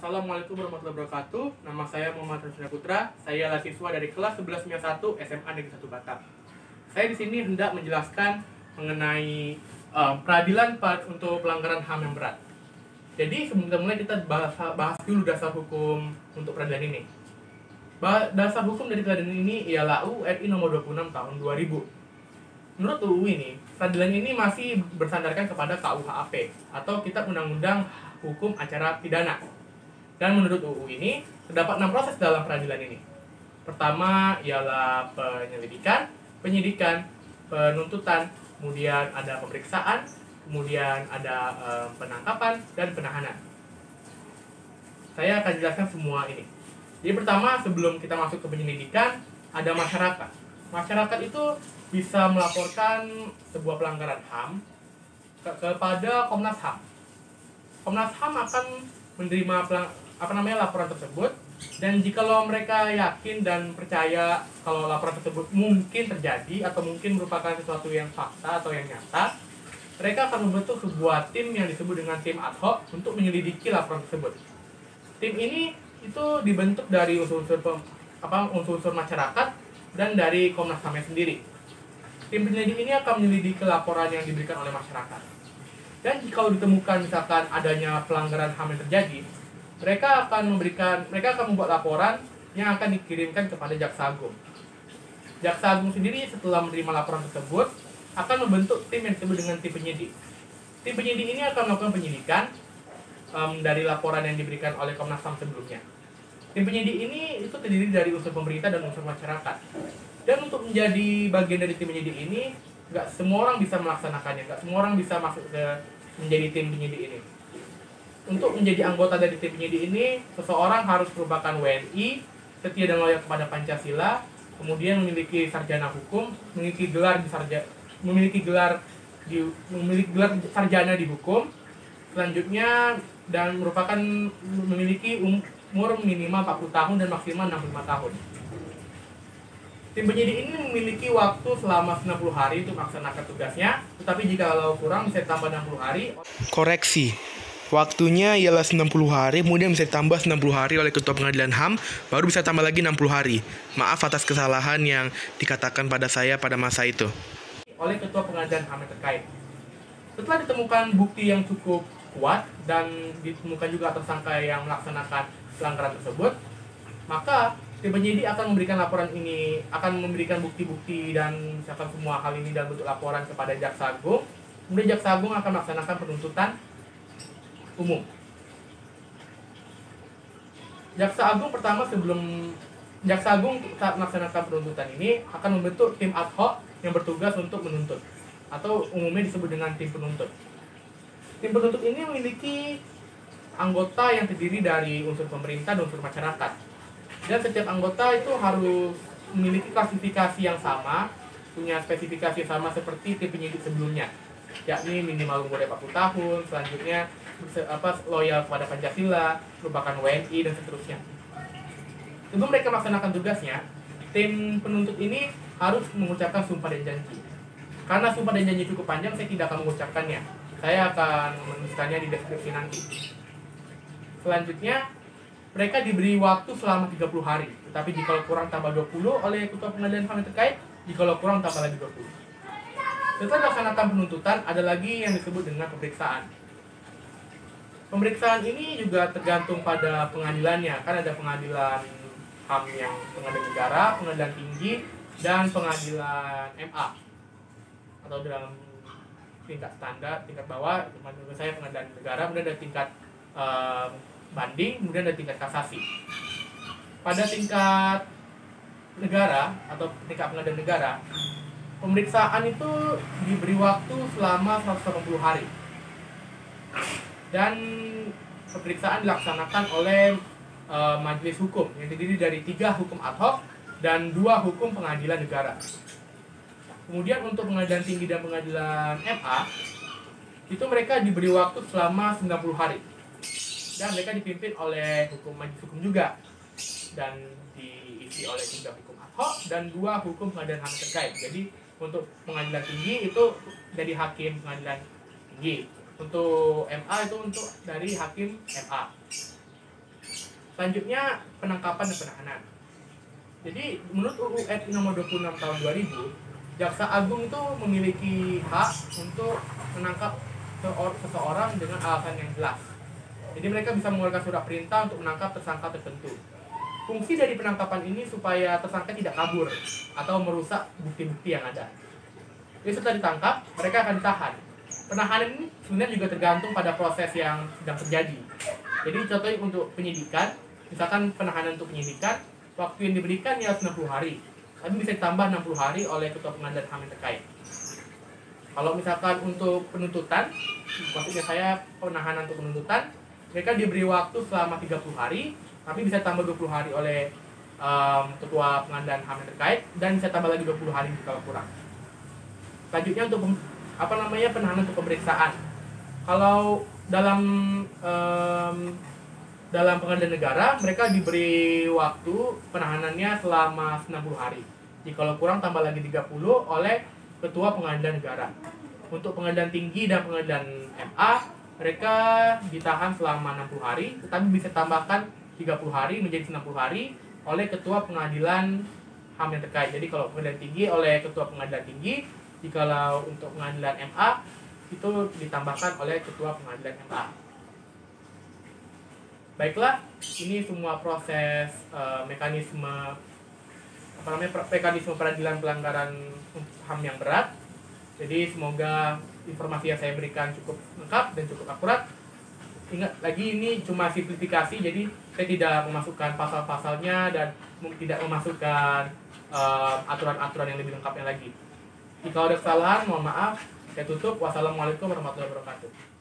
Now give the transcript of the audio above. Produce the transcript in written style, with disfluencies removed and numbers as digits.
Assalamualaikum warahmatullahi wabarakatuh. Nama saya Muhammad Rashid Putra. Saya adalah siswa dari kelas 1191 SMA Negeri 1 Batam. Saya di sini hendak menjelaskan mengenai peradilan untuk pelanggaran HAM yang berat. Jadi sebelum kita mulai, kita bahas dulu dasar hukum untuk peradilan ini. Dasar hukum dari peradilan ini ialah UU RI nomor 26 tahun 2000. Menurut UU ini, peradilan ini masih bersandarkan kepada KUHP atau Kitab Undang-Undang Hukum Acara Pidana. Dan menurut UU ini, terdapat 6 proses dalam peradilan ini. Pertama ialah penyelidikan, penyidikan, penuntutan, kemudian ada pemeriksaan, kemudian ada penangkapan, dan penahanan. Saya akan jelaskan semua ini. Jadi pertama, sebelum kita masuk ke penyelidikan, ada masyarakat. Masyarakat itu bisa melaporkan sebuah pelanggaran HAM kepada Komnas HAM. Komnas HAM akan menerima laporan tersebut, dan jikalau mereka yakin dan percaya kalau laporan tersebut mungkin terjadi atau mungkin merupakan sesuatu yang fakta atau yang nyata, mereka akan membentuk sebuah tim yang disebut dengan tim ad hoc untuk menyelidiki laporan tersebut. Tim ini itu dibentuk dari unsur-unsur masyarakat dan dari Komnas HAM sendiri. Tim penyelidik ini akan menyelidiki laporan yang diberikan oleh masyarakat. Dan jika ditemukan misalkan adanya pelanggaran HAM yang terjadi, mereka akan membuat laporan yang akan dikirimkan kepada Jaksa Agung. Jaksa Agung sendiri setelah menerima laporan tersebut akan membentuk tim yang disebut dengan tim penyidik. Tim penyidik ini akan melakukan penyidikan dari laporan yang diberikan oleh Komnas HAM sebelumnya. Tim penyidik ini itu terdiri dari unsur pemerintah dan unsur masyarakat. Dan untuk menjadi bagian dari tim penyidik ini, nggak semua orang bisa melaksanakannya, nggak semua orang bisa masuk ke menjadi tim penyidik ini. Untuk menjadi anggota dari tim penyidik ini, seseorang harus merupakan WNI, setia dan loyal kepada Pancasila, kemudian memiliki sarjana hukum, memiliki gelar sarjana di hukum, selanjutnya dan memiliki umur minimal 40 tahun dan maksimal 65 tahun. Tim penyidik ini memiliki waktu selama 90 hari untuk melaksanakan tugasnya, tetapi jika kurang bisa ditambah 60 hari. Koreksi, waktunya ialah 90 hari, kemudian bisa ditambah 90 hari oleh Ketua Pengadilan HAM, baru bisa tambah lagi 60 hari. Maaf atas kesalahan yang dikatakan pada saya pada masa itu. Oleh Ketua Pengadilan HAM yang terkait. Setelah ditemukan bukti yang cukup kuat dan ditemukan juga tersangka yang melaksanakan pelanggaran tersebut, maka tim penyidik akan memberikan laporan ini, akan memberikan bukti-bukti dan misalkan semua hal ini dalam bentuk laporan kepada Jaksa Agung. Kemudian Jaksa Agung akan melaksanakan penuntutan umum. Jaksa Agung saat melaksanakan penuntutan ini akan membentuk tim ad hoc yang bertugas untuk menuntut, atau umumnya disebut dengan tim penuntut. Tim penuntut ini memiliki anggota yang terdiri dari unsur pemerintah dan unsur masyarakat. Dan setiap anggota itu harus memiliki klasifikasi yang sama, punya spesifikasi yang sama seperti tim penyidik sebelumnya, yakni minimal umurnya 40 tahun, selanjutnya loyal kepada Pancasila, merupakan WNI, dan seterusnya. Sebelum mereka melaksanakan tugasnya, tim penuntut ini harus mengucapkan sumpah dan janji. Karena sumpah dan janji cukup panjang, saya tidak akan mengucapkannya. Saya akan menuliskannya di deskripsi nanti. Selanjutnya, mereka diberi waktu selama 30 hari. Tetapi jika kurang tambah 20 oleh Ketua Pengadilan HAM terkait, jika kurang tambah lagi 20. Setelah dilaksanakan penuntutan, ada lagi yang disebut dengan pemeriksaan. Pemeriksaan ini juga tergantung pada pengadilannya. Kan ada pengadilan HAM yang pengadilan negara, pengadilan tinggi, dan pengadilan MA. Atau dalam tingkat standar, tingkat bawah, menurut saya pengadilan negara, kemudian ada tingkat banding, kemudian ada tingkat kasasi. Pada tingkat negara atau tingkat pengadilan negara, pemeriksaan itu diberi waktu selama 180 hari. Dan pemeriksaan dilaksanakan oleh majelis hukum yang terdiri dari 3 hukum ad hoc dan 2 hukum pengadilan negara. Kemudian untuk pengadilan tinggi dan pengadilan MA, itu mereka diberi waktu selama 90 hari. Dan mereka dipimpin oleh majelis hukum juga. Dan diisi oleh 3 hukum ad hoc dan 2 hukum pengadilan HAM terkait. Jadi untuk pengadilan tinggi itu dari hakim pengadilan tinggi. Untuk MA itu dari hakim MA. Selanjutnya penangkapan dan penahanan. Jadi menurut UU RI nomor 26 tahun 2000, Jaksa Agung itu memiliki hak untuk menangkap seseorang dengan alasan yang jelas. Jadi mereka bisa mengeluarkan surat perintah untuk menangkap tersangka tertentu. Fungsi dari penangkapan ini supaya tersangka tidak kabur atau merusak bukti-bukti yang ada. Jadi setelah ditangkap, mereka akan ditahan. Penahanan ini sebenarnya juga tergantung pada proses yang sedang terjadi. Jadi contohnya untuk penyidikan, misalkan penahanan untuk penyidikan, waktu yang diberikan ya 60 hari. Tapi bisa ditambah 60 hari oleh Ketua Pengadilan HAM yang terkait. Kalau misalkan untuk penuntutan, maksudnya saya penahanan untuk penuntutan, mereka diberi waktu selama 30 hari, tapi bisa tambah 20 hari oleh Ketua Pengadilan HAM yang terkait, dan bisa tambah lagi 20 hari kalau kurang. Selanjutnya untuk penahanan untuk pemeriksaan. Kalau dalam pengadilan negara, mereka diberi waktu penahanannya selama 60 hari. Jika kurang tambah lagi 30 oleh Ketua Pengadilan Negara. Untuk pengadilan tinggi dan pengadilan MA, mereka ditahan selama 60 hari, tetapi bisa tambahkan 30 hari menjadi 60 hari oleh Ketua Pengadilan HAM yang terkait. Jadi kalau pengadilan tinggi oleh Ketua Pengadilan Tinggi, jikalau untuk pengadilan MA itu ditambahkan oleh Ketua Pengadilan MA. Baiklah, ini semua proses mekanisme peradilan pelanggaran HAM yang berat. Jadi semoga informasi yang saya berikan cukup lengkap dan cukup akurat. Ingat lagi, ini cuma simplifikasi, jadi saya tidak memasukkan pasal-pasalnya dan tidak memasukkan aturan-aturan yang lebih lengkapnya lagi. Jika ada kesalahan, mohon maaf. Saya tutup. Wassalamualaikum warahmatullahi wabarakatuh.